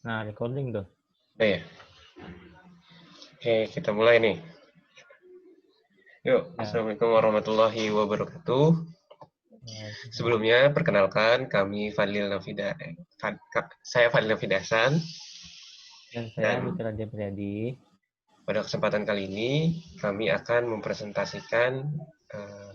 Nah, recording tuh. Oh ya, oke kita mulai nih. Yuk, Ya. Assalamualaikum warahmatullahi wabarakatuh. Sebelumnya, perkenalkan kami saya Fadil Nafidasan, Dan saya dan Mitra Priadi. pada kesempatan kali ini kami akan mempresentasikan eh,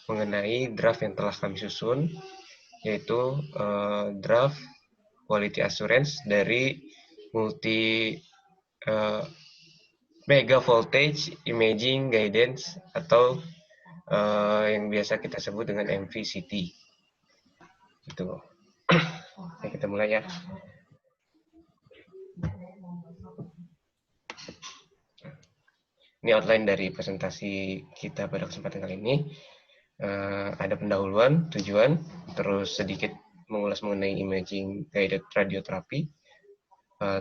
mengenai draft yang telah kami susun, yaitu draft quality assurance dari multi eh, mega voltage imaging guidance atau yang biasa kita sebut dengan MVCT. Gitu. Oke, kita mulai ya. Ini outline dari presentasi kita pada kesempatan kali ini. Ada pendahuluan, tujuan, terus sedikit mengulas mengenai imaging guided radioterapi,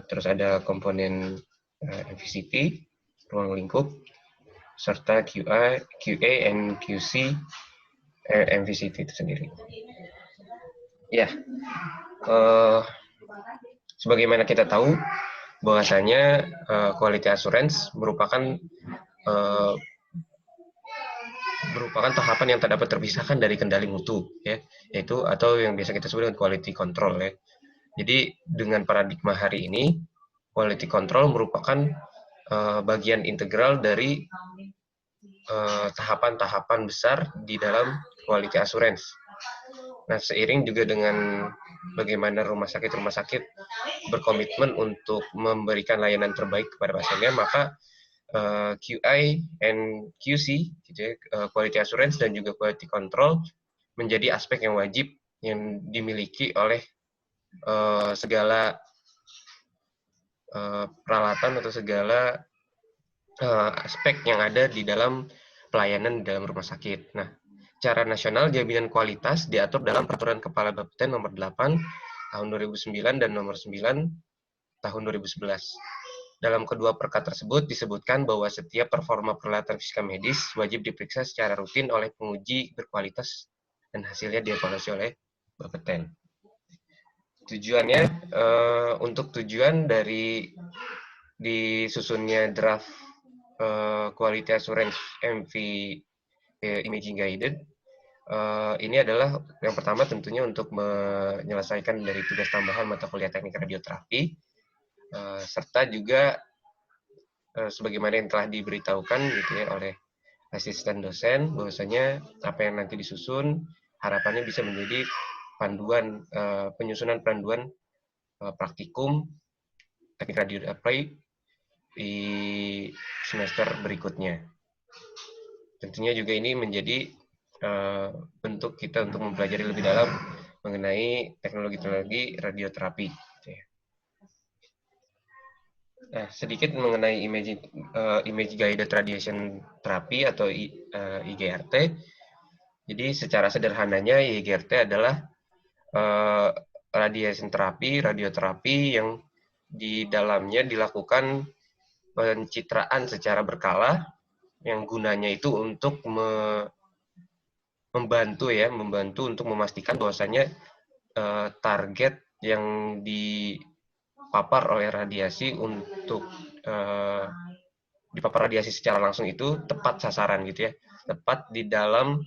terus ada komponen MVCT, ruang lingkup, serta QA, and QC MVCT itu sendiri. Ya, sebagaimana kita tahu, bahwasanya quality assurance merupakan tahapan yang tak dapat terpisahkan dari kendali mutu, ya, yaitu atau yang biasa kita sebut dengan quality control, ya. Jadi dengan paradigma hari ini, quality control merupakan bagian integral dari tahapan-tahapan besar di dalam quality assurance. Nah, seiring juga dengan bagaimana rumah sakit berkomitmen untuk memberikan layanan terbaik kepada pasiennya, maka QI and QC, gitu ya, quality assurance dan juga quality control menjadi aspek yang wajib yang dimiliki oleh segala peralatan atau segala aspek yang ada di dalam pelayanan di dalam rumah sakit. Nah, secara nasional jaminan kualitas diatur dalam Peraturan Kepala Bapeten Nomor 8 Tahun 2009 dan Nomor 9 Tahun 2011. Dalam kedua perkara tersebut disebutkan bahwa setiap performa peralatan fisika medis wajib diperiksa secara rutin oleh penguji berkualitas dan hasilnya dievaluasi oleh Bapeten. Tujuannya, untuk tujuan dari disusunnya draft quality assurance MV imaging guided, ini adalah yang pertama tentunya untuk menyelesaikan dari tugas tambahan mata kuliah teknik radioterapi, serta juga sebagaimana yang telah diberitahukan gitu ya oleh asisten dosen, bahwasanya apa yang nanti disusun harapannya bisa menjadi panduan penyusunan panduan praktikum teknik radioterapi di semester berikutnya. Tentunya juga ini menjadi bentuk kita untuk mempelajari lebih dalam mengenai teknologi-teknologi radioterapi. Nah, sedikit mengenai image guided radiation therapy atau IGRT. Jadi secara sederhananya IGRT adalah radiation terapi, radioterapi yang di dalamnya dilakukan pencitraan secara berkala yang gunanya itu untuk membantu untuk memastikan bahwasanya target yang dipapar oleh radiasi untuk dipapar radiasi secara langsung itu tepat sasaran gitu ya, tepat di dalam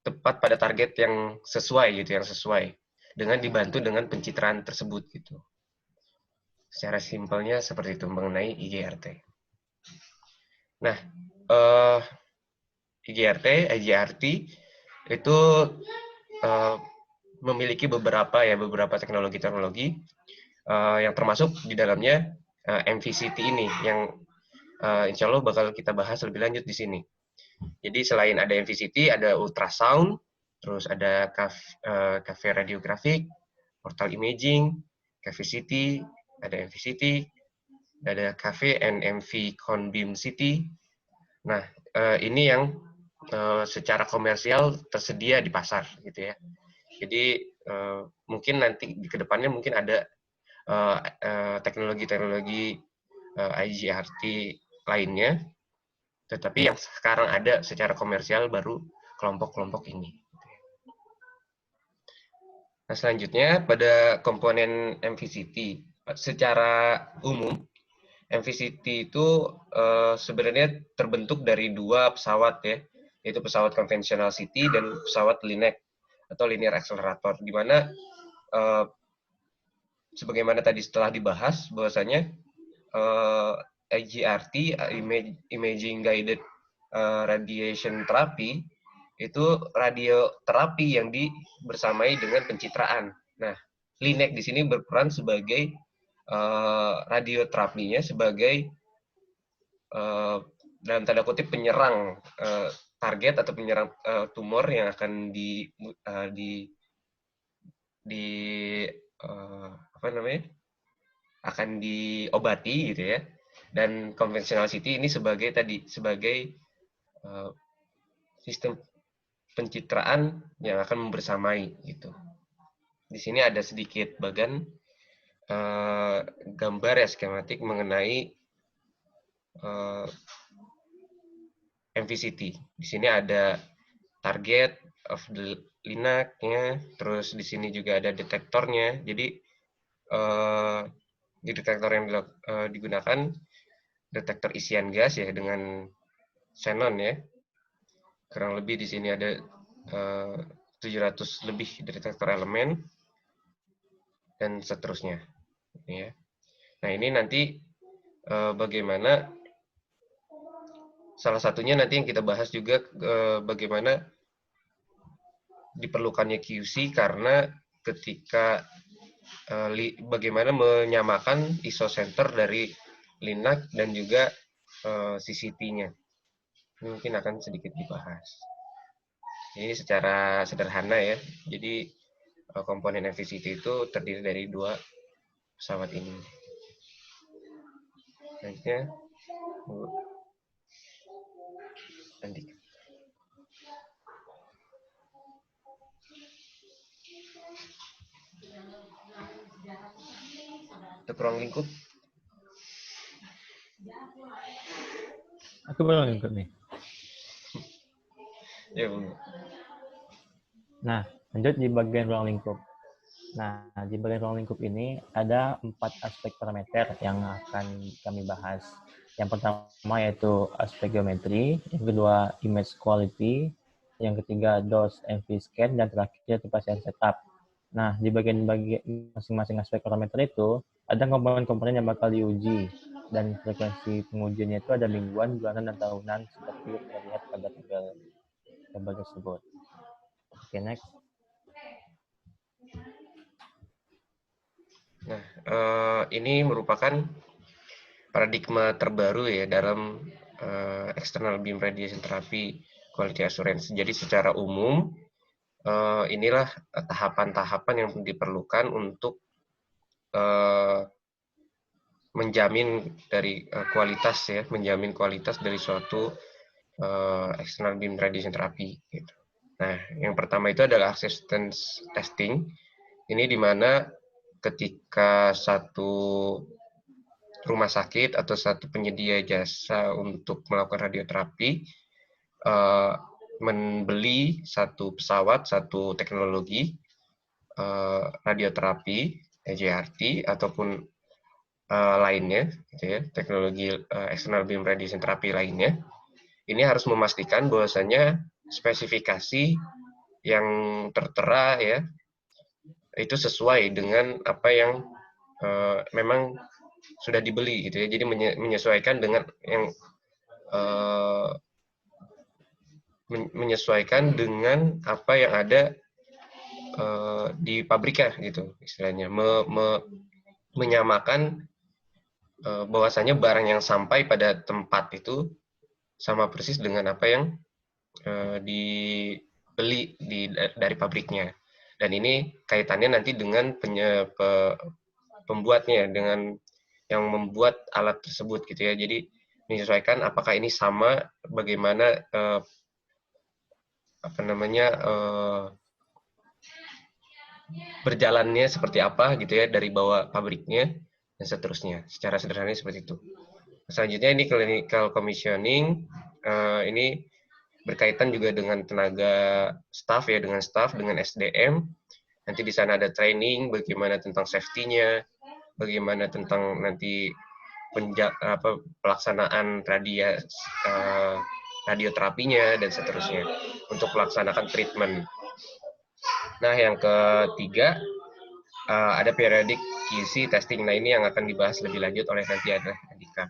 tepat pada target yang sesuai gitu, yang sesuai dengan dibantu dengan pencitraan tersebut gitu. Secara simpelnya seperti itu mengenai IGRT. Nah, IGRT itu memiliki beberapa teknologi-teknologi yang termasuk di dalamnya MVCT ini yang insya Allah bakal kita bahas lebih lanjut di sini. Jadi selain ada MVCT, ada ultrasound, terus ada KV radiografik, portal imaging, KVCT, ada MVCT, ada KV and MV Conbeam CT. Nah, ini yang secara komersial tersedia di pasar gitu ya. Jadi mungkin nanti di kedepannya mungkin ada teknologi-teknologi IGRT lainnya, tetapi yang sekarang ada secara komersial baru kelompok-kelompok ini. Nah, selanjutnya pada komponen MVCT. Secara umum, MVCT itu sebenarnya terbentuk dari dua pesawat ya, yaitu pesawat konvensional CT dan pesawat LINAC atau Linear Accelerator, di mana sebagaimana tadi setelah dibahas bahwasanya IGRT, Imaging Guided Radiation Therapy, itu radioterapi yang bersamai dengan pencitraan. Nah, LINAC di sini berperan sebagai radioterapinya sebagai dalam tanda kutip penyerang target atau penyerang tumor yang akan di apa namanya, akan diobati gitu ya. Dan konvensional CT ini sebagai sistem pencitraan yang akan membersamai gitu. Di sini ada sedikit bagan gambar ya, skematik mengenai MVCT. Di sini ada target of the LINAC-nya, terus di sini juga ada detektornya. Jadi di detektor yang digunakan detektor isian gas ya dengan xenon ya. Kurang lebih di sini ada 700 lebih detektor elemen dan seterusnya ya. Nah, ini nanti bagaimana salah satunya nanti yang kita bahas juga bagaimana diperlukannya QC, karena ketika bagaimana menyamakan ISO center dari LINAC dan juga CCT-nya. Mungkin akan sedikit dibahas. Ini secara sederhana ya. Jadi komponen MVCT itu terdiri dari dua pesawat ini. Selanjutnya, Andika. Untuk ruang lingkup. Aku belum ikut nih. Ya, Bu. Nah, lanjut di bagian ruang lingkup. Nah, di bagian ruang lingkup ini ada 4 aspek parameter yang akan kami bahas. Yang pertama yaitu aspek geometri, yang kedua image quality, yang ketiga dose MV scan, dan terakhir itu pasien setup. Nah, di bagian masing-masing aspek parameter itu ada komponen-komponen yang bakal diuji, dan frekuensi pengujiannya itu ada mingguan, bulanan, dan tahunan seperti terlihat pada tabel tersebut. Oke, next. Nah, ini merupakan paradigma terbaru ya dalam external beam radiation therapy quality assurance. Jadi secara umum inilah tahapan-tahapan yang diperlukan untuk menjamin dari kualitas ya, menjamin kualitas dari suatu external beam radiation therapy. Gitu. Nah, yang pertama itu adalah acceptance testing. Ini di mana ketika satu rumah sakit atau satu penyedia jasa untuk melakukan radioterapi membeli satu pesawat, satu teknologi radioterapi, EJRT, ataupun lainnya, gitu ya, teknologi external beam radiation therapy lainnya, ini harus memastikan bahwasanya spesifikasi yang tertera ya itu sesuai dengan apa yang memang sudah dibeli gitu ya. Jadi menyesuaikan dengan yang menyesuaikan dengan apa yang ada di pabriknya gitu istilahnya. Menyamakan bahwasanya barang yang sampai pada tempat itu sama persis dengan apa yang dibeli dari pabriknya. Dan ini kaitannya nanti dengan pembuatnya, dengan yang membuat alat tersebut gitu ya. Jadi menyesuaikan apakah ini sama, bagaimana berjalannya seperti apa gitu ya dari bawah pabriknya dan seterusnya. Secara sederhana seperti itu. Selanjutnya ini clinical commissioning, ini berkaitan juga dengan tenaga staff ya, dengan staff, dengan SDM. Nanti di sana ada training, bagaimana tentang safety-nya, bagaimana tentang nanti pelaksanaan radioterapinya, dan seterusnya, untuk melaksanakan treatment. Nah, yang ketiga, ada periodic QC testing. Nah, ini yang akan dibahas lebih lanjut oleh nanti adalah Andika.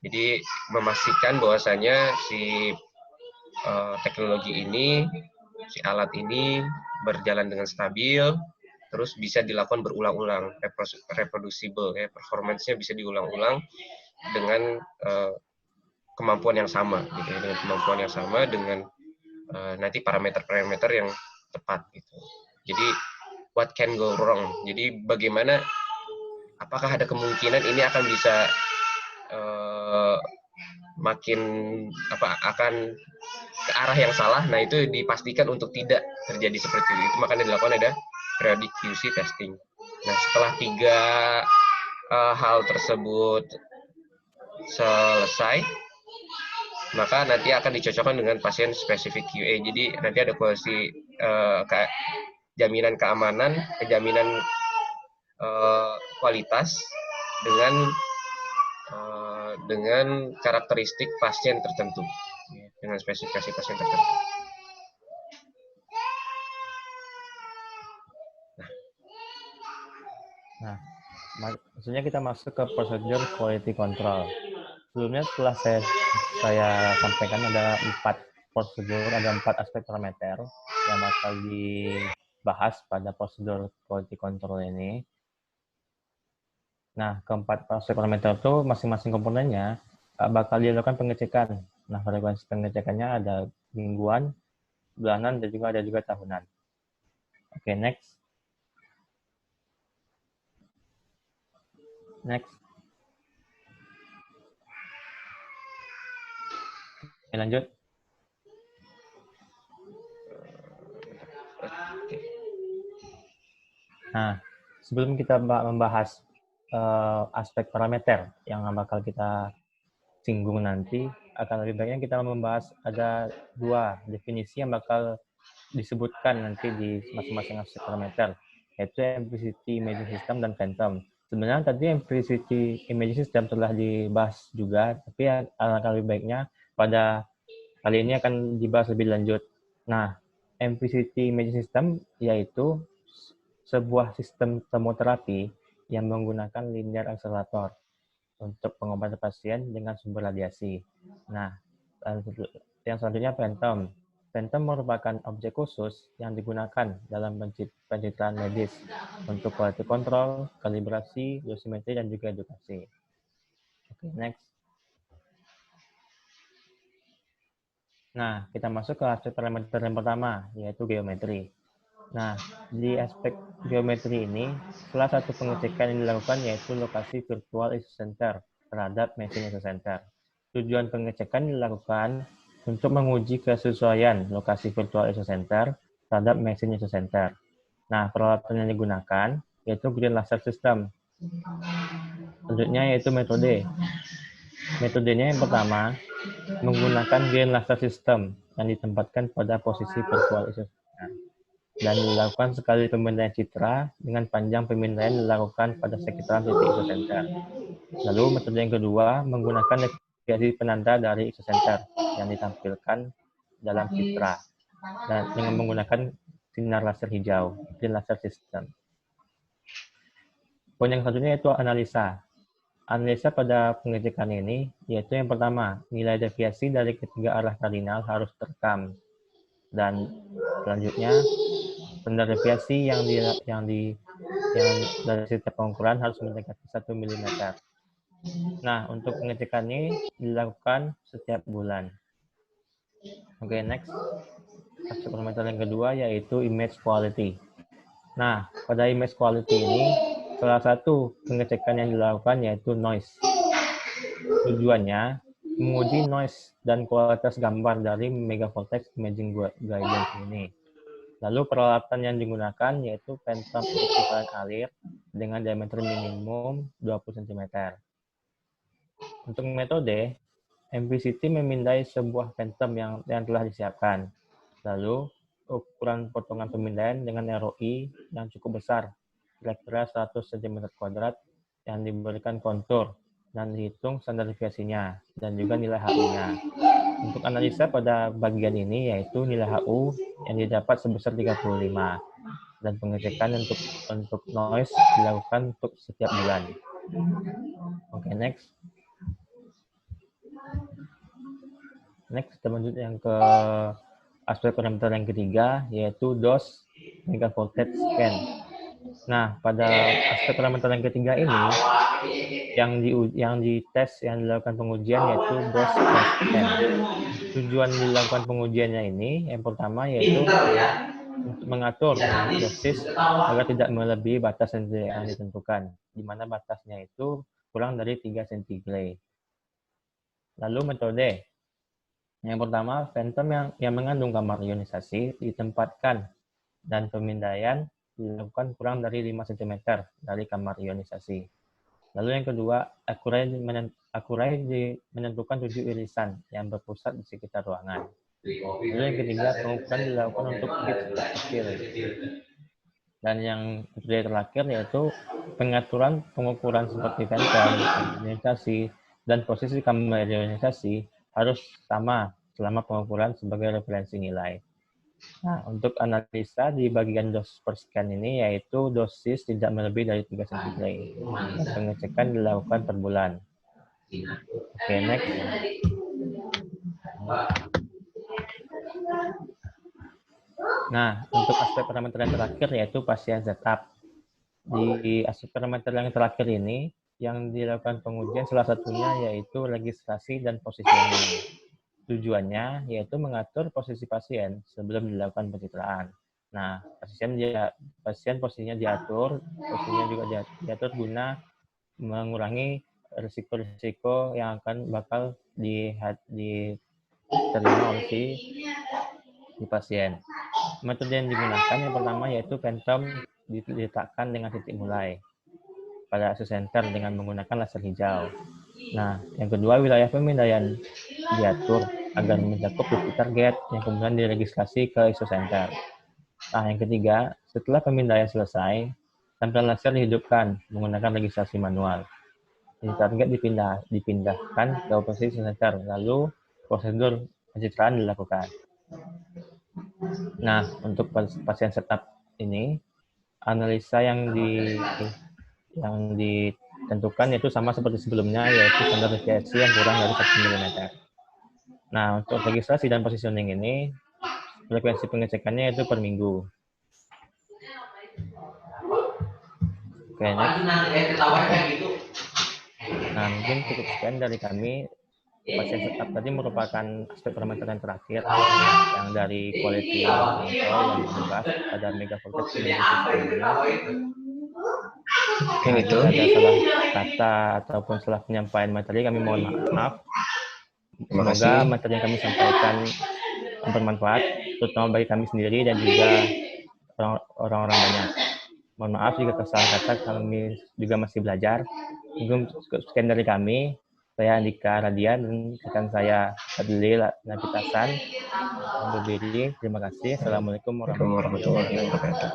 Jadi, memastikan bahwasanya si teknologi ini, si alat ini berjalan dengan stabil, terus bisa dilakukan berulang-ulang, reproducible, ya, performance-nya bisa diulang-ulang dengan kemampuan yang sama, gitu ya, dengan kemampuan yang sama, dengan nanti parameter-parameter yang tepat, gitu. Jadi, what can go wrong? Jadi, bagaimana, apakah ada kemungkinan ini akan bisa makin akan ke arah yang salah? Nah, itu dipastikan untuk tidak terjadi seperti itu. Makanya dilakukan ada periodic QC testing. Nah, setelah 3 hal tersebut selesai, maka nanti akan dicocokkan dengan pasien spesifik QA. Jadi nanti ada kualitas jaminan keamanan, jaminan kualitas dengan karakteristik pasien tertentu, dengan spesifikasi pasien tertentu. Nah, maksudnya kita masuk ke prosedur quality control. Sebelumnya setelah saya sampaikan ada 4 prosedur, ada 4 aspek parameter yang bakal dibahas pada prosedur quality control ini. Nah, keempat aspek parameter itu masing-masing komponennya bakal dilakukan pengecekan. Nah, frekuensi pengecekannya ada mingguan, bulanan, dan ada juga tahunan. Oke, next. Next. Oke, lanjut. Nah, sebelum kita membahas aspek parameter yang bakal kita singgung nanti, akan lebih baiknya kita membahas ada 2 definisi yang bakal disebutkan nanti di masing-masing aspek parameter, yaitu Empiricity Imaging System dan Phantom. Sebenarnya tadi Empiricity Imaging System telah dibahas juga, tapi alangkah lebih baiknya pada kali ini akan dibahas lebih lanjut. Nah, Empiricity Imaging System yaitu sebuah sistem termoterapi yang menggunakan linear accelerator untuk pengobatan pasien dengan sumber radiasi. Nah, yang selanjutnya Phantom. Phantom merupakan objek khusus yang digunakan dalam pencitraan medis untuk quality control, kalibrasi, dosimetri, dan juga edukasi. Oke, next. Nah, kita masuk ke aspek parameter yang pertama, yaitu geometri. Nah, di aspek geometri ini, salah satu pengecekan yang dilakukan yaitu lokasi virtual isocenter terhadap mesin isocenter. Tujuan pengecekan dilakukan untuk menguji kesesuaian lokasi virtual isocenter terhadap mesin isocenter. Nah, peralatan yang digunakan yaitu green laser system. Selanjutnya yaitu metode. Metodenya yang pertama, menggunakan green laser system yang ditempatkan pada posisi virtual isocenter dan dilakukan sekali pemindaian citra dengan panjang pemindaian dilakukan pada sekitaran titik isocenter. Lalu metode yang kedua menggunakan deviasi penanda dari isocenter yang ditampilkan dalam citra dan dengan menggunakan sinar laser hijau, green laser system. Poin yang selanjutnya yaitu analisa. Analisa pada pengecekan ini yaitu yang pertama, nilai deviasi dari ketiga arah kardinal harus terekam. Dan selanjutnya standar deviasi yang dari setiap pengukuran harus mendekati 1 mm. Nah, untuk pengecekan ini dilakukan setiap bulan. Oke, next. Aspek parameter yang kedua yaitu image quality. Nah, pada image quality ini salah satu pengecekan yang dilakukan yaitu noise. Tujuannya menguji noise dan kualitas gambar dari Megavortex Imaging Guidance ini. Lalu peralatan yang digunakan yaitu Phantom equivalent alir dengan diameter minimum 20 cm. Untuk metode, MVCT memindai sebuah phantom yang telah disiapkan. Lalu ukuran potongan pemindaian dengan ROI yang cukup besar, kira-kira 100 cm2 yang diberikan kontur dan dihitung standar deviasinya dan juga nilai HU-nya. Untuk analisa pada bagian ini yaitu nilai HU yang didapat sebesar 35 dan pengecekan untuk noise dilakukan untuk setiap bulan. Oke, next. Next, kita lanjut yang ke aspek parameter yang ketiga, yaitu dose megavoltage scan. Nah, pada aspek parameter yang ketiga ini, yang dites, yang dilakukan pengujian yaitu dose per scan. Tujuan dilakukan pengujiannya ini, yang pertama yaitu untuk mengatur dosis agar tidak melebihi batas yang ditentukan, di mana batasnya itu kurang dari 3 cm. Lalu metode. Yang pertama, phantom yang mengandung gamma ionisasi ditempatkan dan pemindaian dilakukan kurang dari 5 cm dari kamar ionisasi. Lalu yang kedua, Accuray menentukan 7 irisan yang berpusat di sekitar ruangan. Lalu yang ketiga, pengukuran dilakukan untuk bit kecil. Dan yang terakhir yaitu pengukuran seperti phantom, ionisasi, dan posisi kamar ionisasi harus sama selama pengukuran sebagai referensi nilai. Nah, untuk analisa di bagian dos per scan ini yaitu dosis tidak melebihi dari 3 cm dan pengecekan dilakukan per bulan. Oke, next. Nah, untuk aspek parameter yang terakhir yaitu pasien setup. Di aspek parameter yang terakhir ini, yang dilakukan pengujian salah satunya yaitu registrasi dan positioning. Tujuannya yaitu mengatur posisi pasien sebelum dilakukan pencitraan. Nah, pasien posisinya diatur, posisinya juga diatur guna mengurangi risiko-risiko yang bakal diterima oleh si pasien. Metode yang digunakan yang pertama yaitu phantom diletakkan dengan titik mulai pada isocenter dengan menggunakan laser hijau. Nah, yang kedua, wilayah pemindaian diatur agar mencakup titik target yang kemudian diregistrasi ke isocenter. Nah, yang ketiga, setelah pemindaian selesai, tampilan laser dihidupkan menggunakan registrasi manual. Titik target dipindahkan ke posisi isocenter, lalu prosedur pencitraan dilakukan. Nah, untuk pasien setup ini, analisa yang ditentukan yaitu sama seperti sebelumnya, yaitu standar deviasi yang kurang dari 1 mm. Nah, untuk registrasi dan positioning ini, frekuensi pengecekannya itu per minggu. Oke, next. Nah, mungkin cukup sekian dari kami. Pasien setup tadi merupakan aspek parameter yang terakhir yang dari quality control yang dibahas pada megavoltage imaging system ini. Nah, jika ada salah kata ataupun salah penyampaian materi, kami mohon maaf. Semoga materi yang kami sampaikan bermanfaat, terutama bagi kami sendiri dan juga orang-orang banyak. Mohon maaf jika kesalahan kata, kami juga masih belajar. Mungkin sekian dari kami. Saya Andika Radian dan rekan saya Fadli Nabitasan. Terima kasih. Assalamualaikum warahmatullahi wabarakatuh.